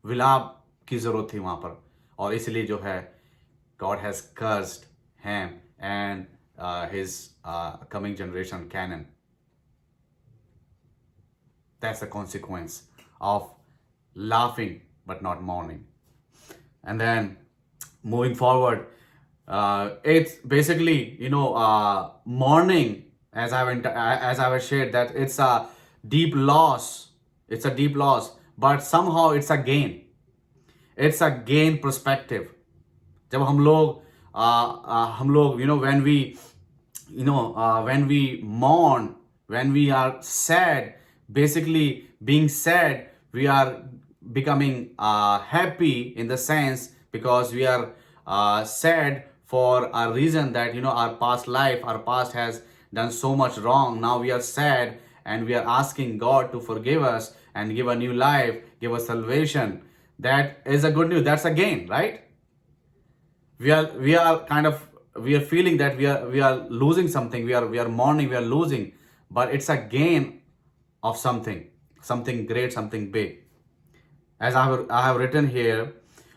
विलाप की जरूरत थी वहां पर, और इसलिए जो है, God has cursed him and his coming generation, Canaan. That's the consequence of laughing but not mourning. And then moving forward, it's basically, mourning, as I've shared, that it's a deep loss. It's a deep loss, but somehow it's a gain. It's a gain perspective. जब हम लोग, when we mourn, when we are sad, basically being sad, we are becoming happy in the sense, because we are sad for a reason that, our past life, our past has done so much wrong. Now we are sad and we are asking God to forgive us and give a new life, give us salvation. That is a good news. That's a gain, right? We are feeling that we are losing something. We are mourning, we are losing, but it's a gain of something great, something big. As I have written here,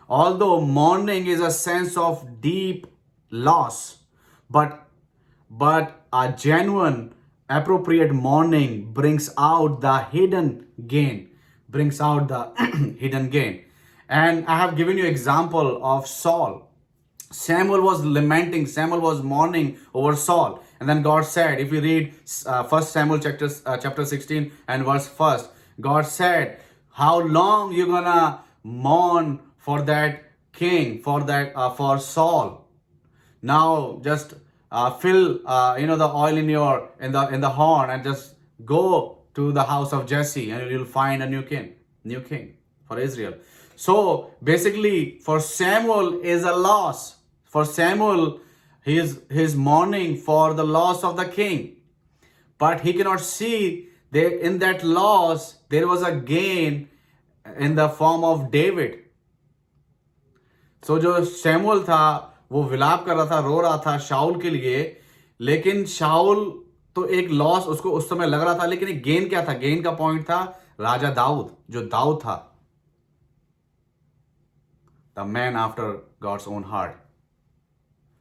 although mourning is a sense of deep loss, but a genuine, appropriate mourning brings out the hidden gain, hidden gain. And I have given you example of Saul. Samuel was lamenting, Samuel was mourning over Saul. And then God said, if you read 1 Samuel chapter 16 and verse 1, God said, how long you gonna mourn for that king, for Saul? Now just fill the oil in the horn and just go to the house of Jesse and you'll find a new king for Israel. So basically, for Samuel is a loss. For Samuel, his mourning for the loss of the king. But he cannot see that in that loss, there was a gain in the form of David. So जो Samuel था, वो विलाप कर रहा था, रो रहा था शाऊल के लिए, लेकिन शाऊल तो एक लॉस उसको उस समय लग रहा था, लेकिन एक गेन क्या था? गेन का पॉइंट था राजा दाऊद, जो दाऊद था, the man after God's own heart,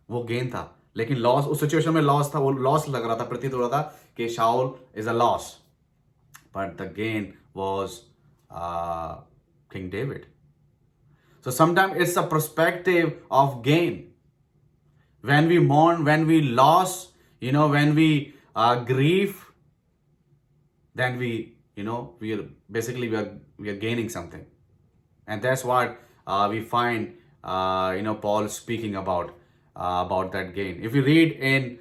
वो गेन था। लेकिन लॉस, उस सिचुएशन में लॉस था, वो लॉस लग रहा था, प्रतीत हो रहा था कि Saul is a loss, but the gain was king David. So sometimes it's a perspective of gain. When we mourn, when we lost, when we grieve, then we are gaining something, and that's what we find Paul speaking about that gain. If you read in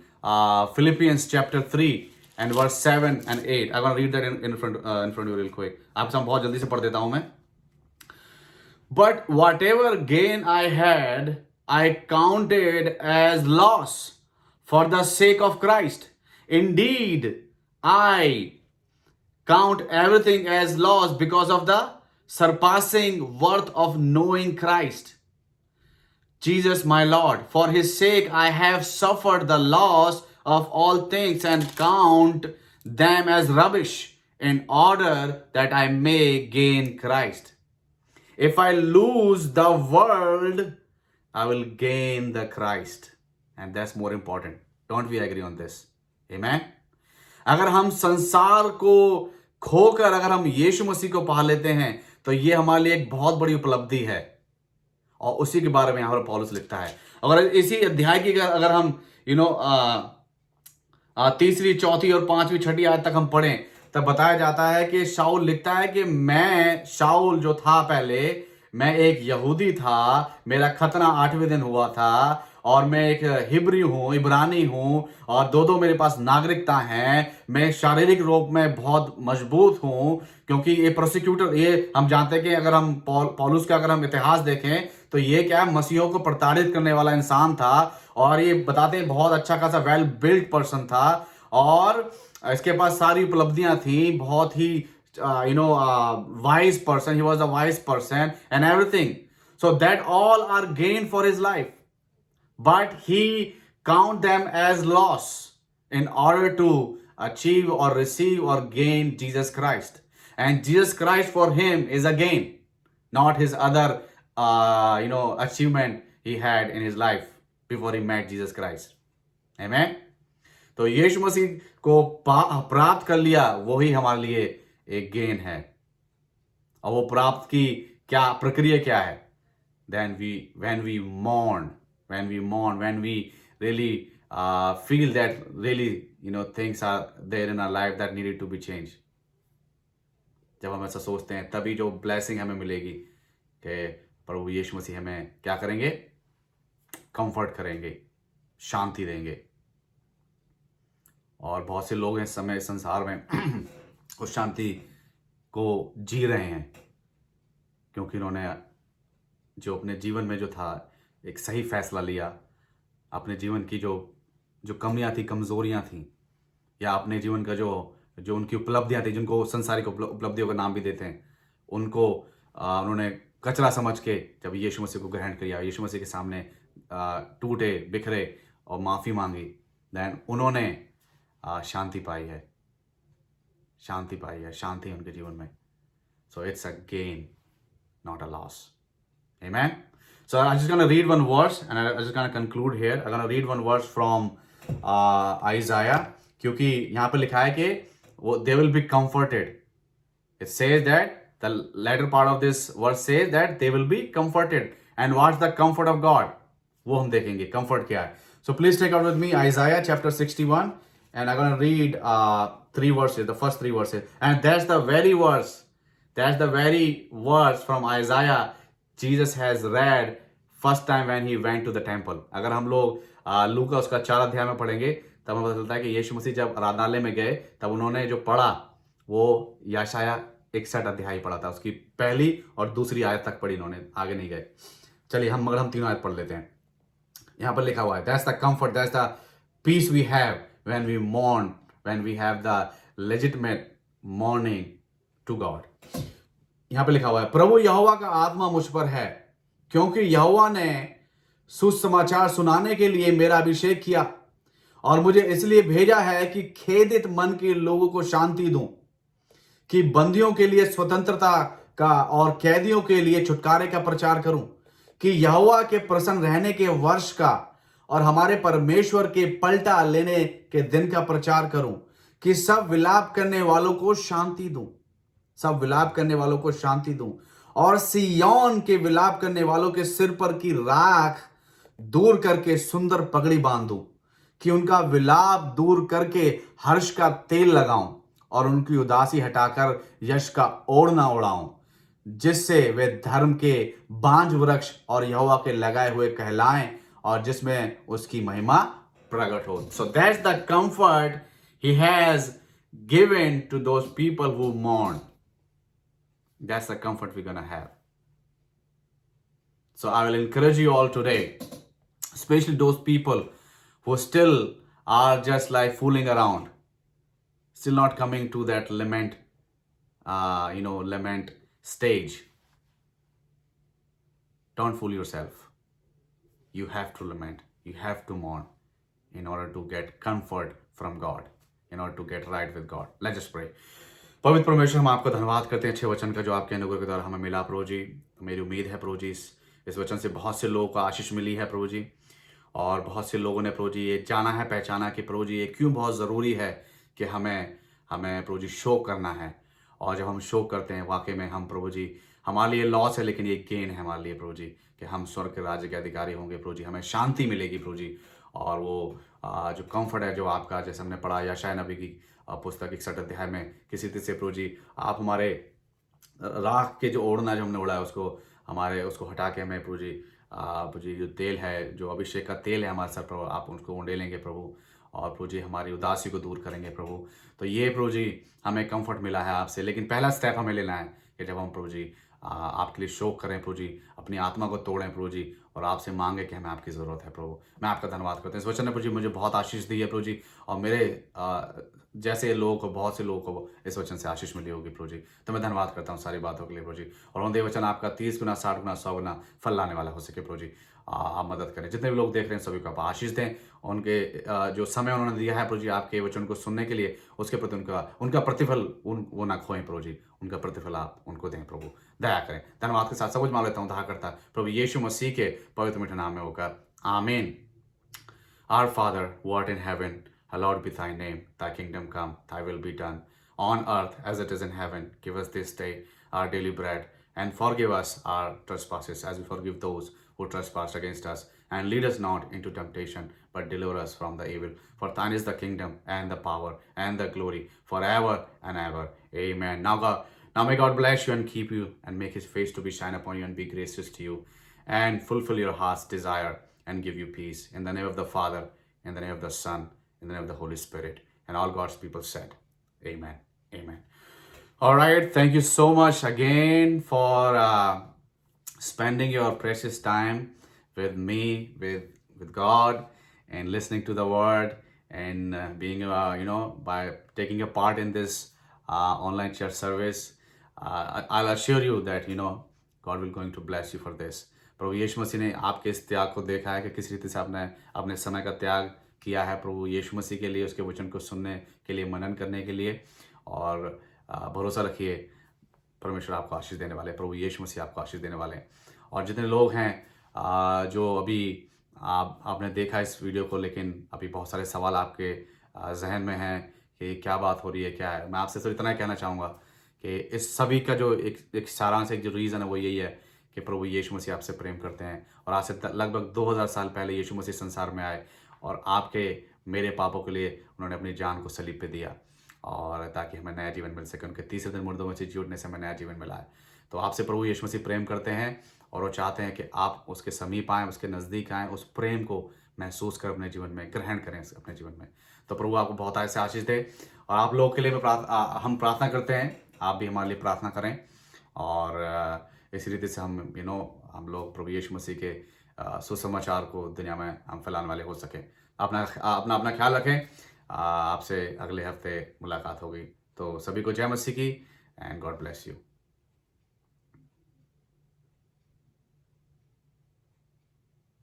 Philippians chapter 3 and verse 7 and 8, I'm going to read that in front of you real quick. आपसे बहुत जल्दी से पढ़ देता हूं मैं. But whatever gain I had, I counted as loss for the sake of Christ. Indeed, I count everything as loss because of the surpassing worth of knowing Christ. Jesus my Lord. For his sake I have suffered the loss of all things and count them as rubbish in order that I may gain Christ. If I lose the world, I will gain the Christ. And that's more important. Don't we agree on this? Amen. अगर हम संसार को खोकर अगर हम यीशु मसीह को पा लेते हैं तो ये हमारे लिए एक बहुत बड़ी उपलब्धि है, और उसी के बारे में यहाँ पर पौलुस लिखता है. अगर इसी अध्याय की अगर हम तीसरी, चौथी और पांचवी, छठी आयत तक हम पढ़ें तब बताया जाता है कि शाऊल लिखता है कि मैं शाऊल जो था पहले, मैं एक यहूदी था, मेरा खतना 8वें दिन हुआ था, और मैं एक हिब्री हूँ, इब्रानी हूँ, और दो मेरे पास नागरिकता हैं. मैं शारीरिक रूप में बहुत मजबूत हूँ, क्योंकि ये प्रोसिक्यूटर, ये हम जानते हैं कि अगर हम पौलुस का अगर हम इतिहास देखें तो ये क्या है, मसीहों को प्रताड़ित करने वाला इंसान था, और ये बताते हैं बहुत अच्छा खासा वेल बिल्ट पर्सन था, और इसके पास सारी उपलब्धियां थी, बहुत ही wise person. He was a wise person and everything. So that all are gain for his life. But he count them as loss in order to achieve or receive or gain Jesus Christ. And Jesus Christ for him is a gain, not his other, achievement he had in his life before he met Jesus Christ. Amen. तो यीशु मसीह को प्राप्त कर लिया, वही हमारे लिए एक gain है. और वो प्राप्त की क्या प्रक्रिया क्या है? Then when we mourn, when we really feel that really things are there in our life that needed to be changed. जब हम ऐसा सोचते हैं तभी जो ब्लेसिंग हमें मिलेगी कि प्रभु यीशु मसीह हमें क्या करेंगे? कंफर्ट करेंगे, शांति देंगे. और बहुत से लोग हैं इस समय संसार में उस शांति को जी रहे हैं, क्योंकि उन्होंने जो अपने जीवन में जो था एक सही फैसला लिया. अपने जीवन की जो कमियां थी, कमजोरियां थी, या अपने जीवन का जो उनकी उपलब्धियां थी, जिनको संसारिक उपलब्धियों का नाम भी देते हैं, उनको उन्होंने कचरा समझ के जब यीशु मसीह को ग्रहण किया, यीशु मसीह के सामने टूटे बिखरे और माफ़ी मांगी, देन उन्होंने शांति पाई है, शांति उनके जीवन में. So it's a gain, not a loss. Amen. So I'm just going to read one verse and I'm just going to conclude here. I'm going to read one verse from Isaiah, क्योंकि यहाँ पर लिखा है कि they will be comforted. It says that the latter part of this verse says that they will be comforted. And what's the comfort of God? वो हम देखेंगे comfort क्या है. So please take out with me Isaiah chapter 61, and I'm going to read 3 verses, the first 3 verses. And that's the very verse from Isaiah Jesus has read first time when he went to the temple. अगर हम लोग लूका उसका 4 अध्याय में पढ़ेंगे तब हमें पता चलता है कि यीशु मसीह जब आराधनालय में गए तब उन्होंने जो पढ़ा वो यशाया 61 अध्याय पढ़ा था. उसकी पहली और दूसरी आयत तक पढ़ी उन्होंने, आगे नहीं गए. चलिए हम तीनों आयत पढ़ लेते हैं. यहाँ पर लिखा हुआ है, that's the comfort, that's the peace we have when we mourn, when we have the legitimate mourning to God. यहाँ पे लिखा हुआ है, प्रभु यहोवा का आत्मा मुझ पर है, क्योंकि यहोवा ने सुसमाचार सुनाने के लिए मेरा अभिषेक किया, और मुझे इसलिए भेजा है कि खेदित मन के लोगों को शांति दूं, कि बंदियों के लिए स्वतंत्रता का और कैदियों के लिए छुटकारे का प्रचार करूं, कि यहोवा के प्रसन्न रहने के वर्ष का और हमारे परमेश्वर के पलटा लेने के दिन का प्रचार करूं, कि सब विलाप करने वालों को शांति दूं, और सिय्योन के विलाप करने वालों के सिर पर की राख दूर करके सुंदर पगड़ी बांध दूं, कि उनका विलाप दूर करके हर्ष का तेल लगाऊं, और उनकी उदासी हटाकर यश का ओढ़ना ओढ़ाऊं, जिससे वे धर्म के बांझ वृक्ष और यहोवा के लगाए हुए कहलाएं, और जिसमें उसकी महिमा प्रकट हो. So that's the comfort he has given to those people who mourn. That's the comfort we're going to have. So I will encourage you all today, especially those people who still are just like fooling around, still not coming to that lament stage. Don't fool yourself. you have to lament, you have to mourn in order to get comfort from God, in order to get right with God. Let's just pray. पवित्र परमेश्वर, हम आपका धन्यवाद करते हैं अच्छे वचन का जो आपके अनुग्रह के द्वारा हमें मिला प्रभु जी। मेरी उम्मीद है प्रभु जी इस वचन से बहुत से लोगों को आशीष मिली है प्रभु जी, और बहुत से लोगों ने प्रभु जी ये जाना है, पहचाना कि प्रभु जी ये क्यों बहुत ज़रूरी है कि हमें हमें प्रभु जी शोक करना है। और जब हम शोक करते हैं वाकई में हम प्रभु जी, हमारे लिए लॉस है लेकिन ये गेन है हमारे लिए प्रभु जी, कि हम स्वर्ग के राज्य के अधिकारी होंगे प्रभु जी, हमें शांति मिलेगी प्रभु जी। और वो जो कंफर्ट है जो आपका, जैसे हमने पढ़ा यशायाह नबी की पुस्तक 61 अध्याय में, किसी तरह से प्रभु जी आप हमारे राख के जो ओढ़ना जो हमने ओढ़ा है उसको हमारे उसको हटा के हमें प्रभु जी जो तेल है, जो अभिषेक का तेल है हमारे सर पर, आप उसको उंडेलेंगे प्रभु, और प्रभु जी हमारी उदासी को दूर करेंगे प्रभु। तो ये प्रभु जी हमें कंफर्ट मिला है आपसे, लेकिन पहला स्टेप हमें लेना है कि जब हम प्रभु जी आपके लिए शोक करें प्रभु जी, अपनी आत्मा को तोड़ें प्रभु जी, और आपसे मांगे कि हमें आपकी ज़रूरत है प्रभु। मैं आपका धन्यवाद करता हूँ, इस वचन ने प्रभु जी मुझे बहुत आशीष दी है प्रभु जी, और मेरे जैसे लोगों को, बहुत से लोगों को इस वचन से आशीष मिली होगी प्रभु जी। तो मैं धन्यवाद करता हूँ सारी बातों के लिए प्रभु जी, और उन वचन आपका 30 गुना 60 गुना 100 गुना फल लाने वाला हो सके प्रभु जी। आप मदद करें, जितने भी लोग देख रहे हैं सभी को आप आशीष दें, उनके जो समय उन्होंने दिया है प्रभु जी आपके वचन को सुनने के लिए, उसके प्रति उनका प्रतिफल वो ना खोएं प्रभु जी, उनका प्रतिफल आप उनको दें प्रभु, दया करें। धन्यवाद के साथ सब कुछ मांग लेता हूँ दया करता प्रभु यीशु मसीह के पवित्र मीठे नाम में होकर, आमीन। Our Father, who art in heaven, hallowed be thy name. Thy kingdom come, thy will be done, on earth as it is in heaven. Give us this day our daily bread, and forgive us our trespasses, as we forgive those who trespass against us. And lead us not into temptation, but deliver us from the evil. For thine is the kingdom, and the power, and the glory, forever and ever. Amen. Now may God bless you and keep you, and make his face to be shine upon you and be gracious to you, and fulfill your heart's desire, and give you peace. In the name of the Father, in the name of the Son, in the name of the Holy Spirit. And all God's people said, Amen. Amen. All right. Thank you so much again for spending your precious time with me, with God, and listening to the Word, and being, by taking a part in this online church service. I'll assure you that, God will going to bless you for this. प्रभु यीशु मसीह ने आपके इस त्याग को देखा है कि किस रीति से आपने अपने समय का त्याग किया है प्रभु यीशु मसीह के लिए, उसके वचन को सुनने के लिए, मनन करने के लिए। और भरोसा रखिए परमेश्वर आपको आशीष देने वाले, प्रभु यीशु मसीह आपको आशीष देने वाले। और जितने लोग हैं जो अभी आपने देखा इस वीडियो को, लेकिन अभी बहुत सारे सवाल आपके जहन में हैं कि क्या बात हो रही है, क्या है, मैं आपसे सिर्फ इतना ही कहना चाहूँगा कि इस सभी का जो एक सारांश, एक जो रीज़न है वो यही है कि प्रभु यीशु मसीह आपसे प्रेम करते हैं। और आज से लगभग 2000 साल पहले यीशु मसीह संसार में आए और आपके मेरे पापों के लिए उन्होंने अपनी जान को सलीब पे दिया, और ताकि हमें नया जीवन मिल सके। उनके तीसरे दिन मुर्दों में से जी उठने से हमें नया जीवन मिला है। तो आपसे प्रभु यीशु मसीह प्रेम करते हैं, और वो चाहते हैं कि आप उसके समीप आएँ, उसके नज़दीक आएँ, उस प्रेम को महसूस कर अपने जीवन में ग्रहण करें अपने जीवन में। तो प्रभु आपको बहुत ऐसे आशीष दे। और आप लोगों के लिए हम प्रार्थना करते हैं, आप भी हमारे लिए प्रार्थना करें, और इसी रीति से हम लोग प्रभु यीशु मसीह के सुसमाचार को दुनिया में हम फैलाने वाले हो सकें। अपना ख्याल रखें। आपसे अगले हफ्ते मुलाकात होगी। तो सभी को जय मसीह की, एंड गॉड ब्लेस यू।